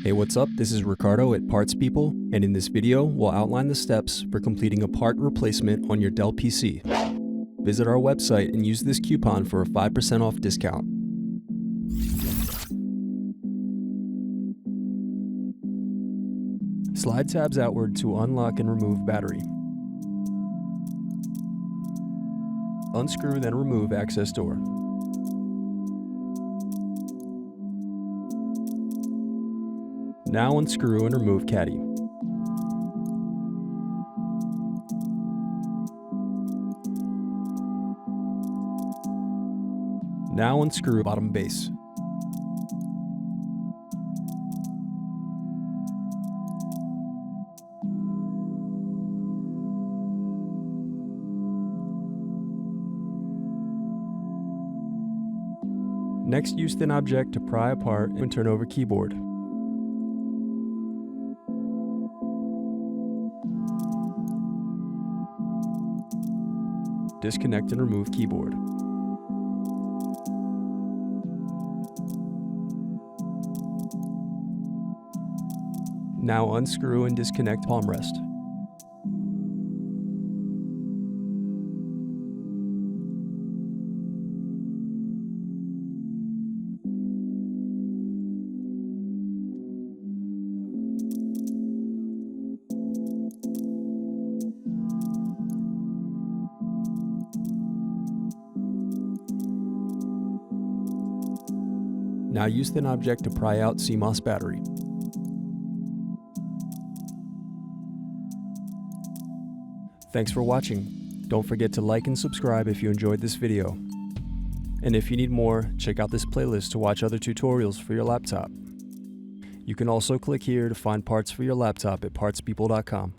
Hey, what's up? This is Ricardo at Parts People, and in this video, we'll outline the steps for completing a part replacement on your Dell PC. Visit our website and use this coupon for a 5% off discount. Slide tabs outward to unlock and remove battery. Unscrew, then remove access door. Now unscrew and remove caddy. Now unscrew bottom base. Next, use thin object to pry apart and turn over keyboard. Disconnect and remove keyboard. Now unscrew and disconnect palm rest. Now use thin object to pry out CMOS battery. Thanks for watching. Don't forget to like and subscribe if you enjoyed this video. And if you need more, check out this playlist to watch other tutorials for your laptop. You can also click here to find parts for your laptop at partspeople.com.